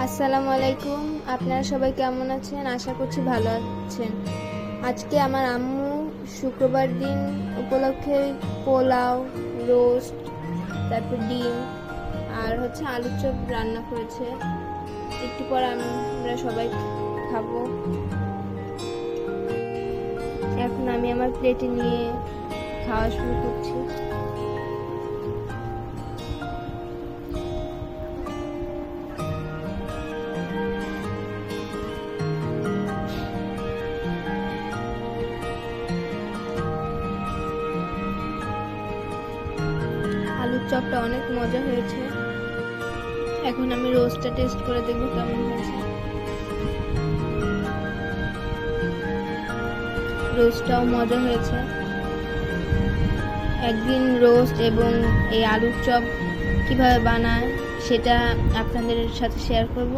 আসসালামু আলাইকুম। আপনারা সবাই কেমন আছেন? আশা করছি ভালো আছেন। আজকে আমার আম্মু শুক্রবার দিন উপলক্ষে পোলাও, রোস্ট, তারপর ডিম আর আলুর চপ রান্না করেছে। একটু পর আমরা সবাই খাবো। এখন আমি আমার প্লেটে নিয়ে খাওয়া শুরু করছি। আলুর চপটা অনেক মজা হয়েছে। এখন আমি রোস্টটা টেস্ট করে দেখবো কেমন হয়েছে। রোস্টটাও মজা হয়েছে। একদিন রোস্ট এবং এই আলুর চপ কিভাবে বানায় সেটা আপনাদের সাথে শেয়ার করব।